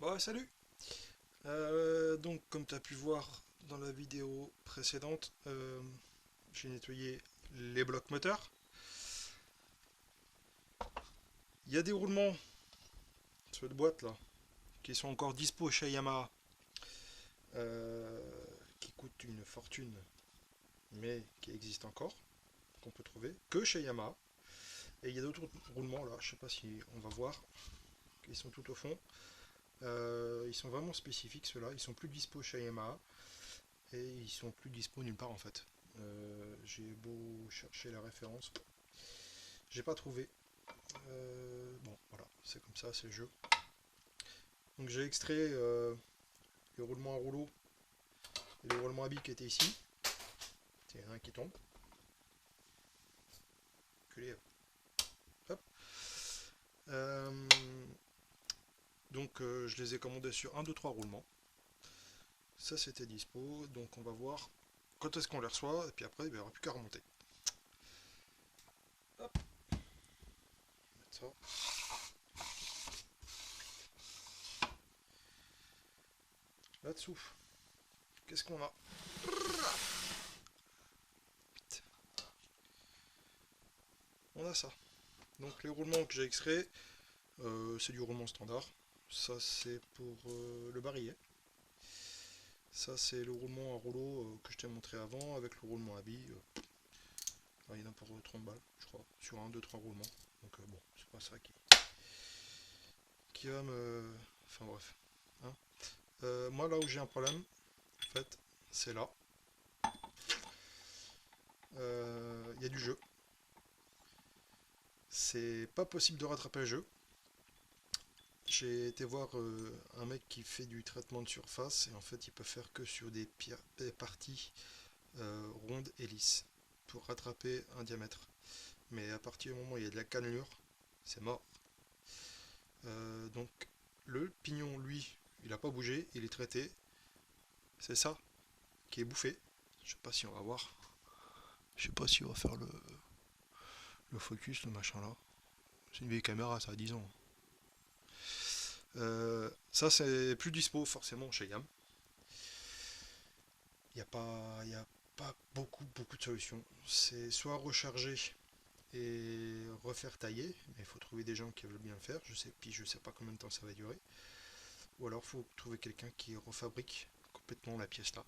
Ouais, salut! Donc, comme tu as pu voir dans la vidéo précédente, j'ai nettoyé les blocs moteurs. Il y a des roulements sur cette boîte là qui sont encore dispo chez Yamaha, qui coûtent une fortune, mais qui existent encore, qu'on peut trouver que chez Yamaha. Et il y a d'autres roulements là, je sais pas si on va voir, qui sont tout au fond. Ils sont vraiment spécifiques ceux-là, ils sont plus dispo chez Yamaha. Et ils sont plus dispo nulle part en fait. J'ai beau chercher la référence, j'ai pas trouvé. Bon, voilà, c'est comme ça, c'est le jeu. Donc j'ai extrait le roulement à rouleau et le roulement à billes qui était ici. Il y en a un qui tombe. Culé. Hop. Euh, donc je les ai commandés sur 1, 2, 3 roulements. Ça c'était dispo, donc on va voir quand est-ce qu'on les reçoit, et puis après il n'y aura plus qu'à remonter. Hop, mettre ça. Là-dessous, qu'est-ce qu'on a? On a ça. Donc les roulements que j'ai extraits, c'est du roulement standard. Ça c'est pour le barillet. Ça c'est le roulement à rouleau que je t'ai montré avant avec le roulement à billes. Il y en a pour 30 balles, je crois, sur un, 2, 3 roulements. Donc bon, c'est pas ça qui va me. Enfin bref. Hein. Moi là où j'ai un problème, en fait, c'est là. Il y a du jeu. C'est pas possible de rattraper le jeu. J'ai été voir un mec qui fait du traitement de surface et en fait il peut faire que sur des parties rondes et lisses pour rattraper un diamètre. Mais à partir du moment où il y a de la cannelure, c'est mort. Donc le pignon, lui, il n'a pas bougé, il est traité. C'est ça qui est bouffé. Je sais pas si on va voir. Je sais pas si on va faire le focus, le machin là. C'est une vieille caméra, ça a 10 ans. Ça c'est plus dispo forcément chez Yam. Il n'y a pas beaucoup de solutions. C'est soit recharger et refaire tailler, mais il faut trouver des gens qui veulent bien le faire. Je sais pas combien de temps ça va durer. Ou alors il faut trouver quelqu'un qui refabrique complètement la pièce là.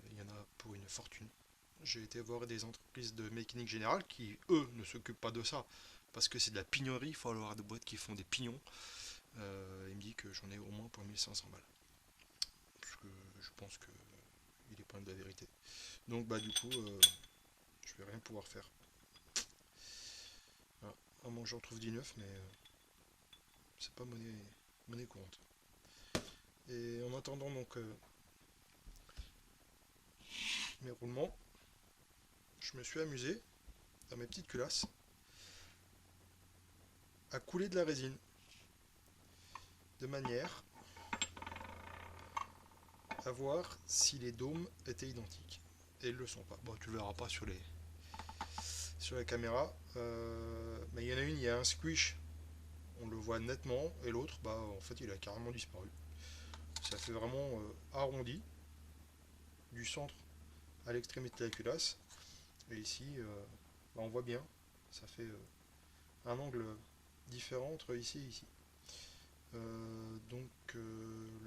Il y en a pour une fortune. J'ai été voir des entreprises de mécanique générale qui, eux, ne s'occupent pas de ça. Parce que c'est de la pignonnerie, il faut avoir des boîtes qui font des pignons. Il me dit que j'en ai au moins pour 1500 balles. Parce que je pense que il est pas de la vérité. Donc bah du coup, je vais rien pouvoir faire. Voilà. À moins que j'en trouve du neuf, mais c'est pas monnaie courante. Et en attendant donc mes roulements, je me suis amusé dans mes petites culasses à couler de la résine de manière à voir si les dômes étaient identiques. Et ils ne le sont pas. Bon, tu le verras pas sur la caméra. Mais il y en a une, il y a un squish, on le voit nettement, et l'autre, bah en fait, il a carrément disparu. Ça fait vraiment arrondi du centre à l'extrémité de la culasse. Et ici, bah, on voit bien, ça fait un angle différent entre ici et ici.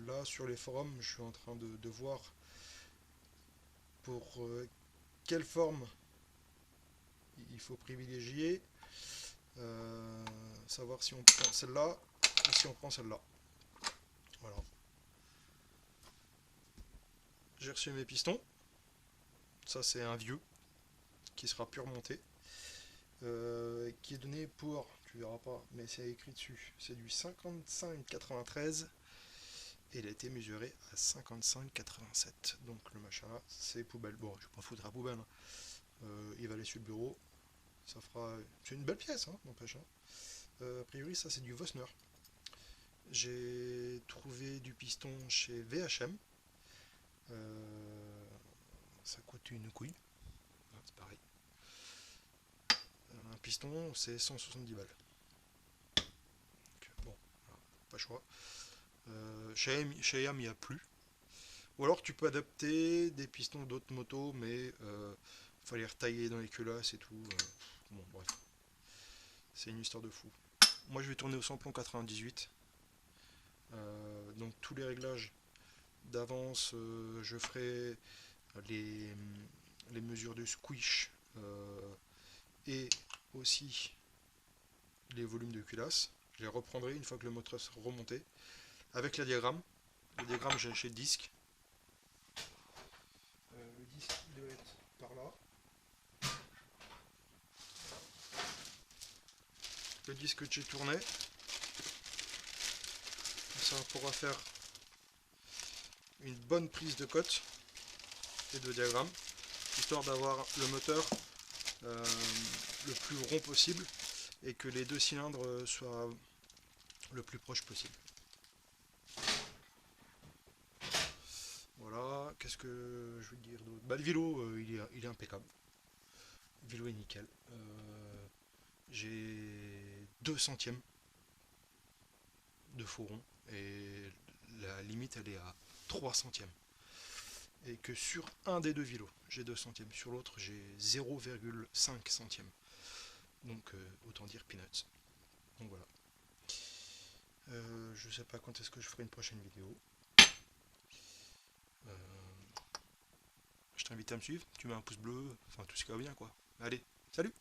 Là, sur les forums, je suis en train de voir pour quelle forme il faut privilégier. Savoir si on prend celle-là ou si on prend celle-là. Voilà. J'ai reçu mes pistons. Ça, c'est un vieux qui sera plus remonté. Qui est donné pour, tu verras pas, mais c'est écrit dessus. C'est du 55,93 et il a été mesuré à 55,87. Donc le machin là, c'est poubelle. Bon, je vais pas foutre à poubelle. Hein. Il va aller sur le bureau. Ça fera. C'est une belle pièce, hein, n'empêche. Hein. A priori, ça c'est du Vossner. J'ai trouvé du piston chez VHM. Ça coûte une couille. C'est pareil. Un piston, c'est 170 balles. Donc, bon, voilà, pas choix. Chez AM, il n'y a plus. Ou alors tu peux adapter des pistons d'autres motos, mais faut les retailler dans les culasses et tout. Bon, bref, c'est une histoire de fou. Moi, je vais tourner au samplon 98. Donc tous les réglages d'avance, je ferai les, les mesures de squish et aussi les volumes de culasse. Je les reprendrai une fois que le moteur sera remonté avec la diagramme. Le diagramme, j'ai acheté le disque. Le disque doit être par là. Le disque que j'ai tourné. Ça pourra faire une bonne prise de cote et de diagramme, histoire d'avoir le moteur le plus rond possible et que les deux cylindres soient le plus proche possible. Voilà, qu'est-ce que je veux dire d'autre? Bah, le vélo, il est impeccable. Le vélo est nickel. J'ai 2 centièmes de faux rond et la limite elle est à 3 centièmes. Et que sur un des deux vélos, j'ai 2 centièmes. Sur l'autre, j'ai 0,5 centièmes. Donc, autant dire peanuts. Donc voilà. Je sais pas quand est-ce que je ferai une prochaine vidéo. Euh, je t'invite à me suivre, tu mets un pouce bleu, enfin tout ce qui va bien quoi. Allez, salut!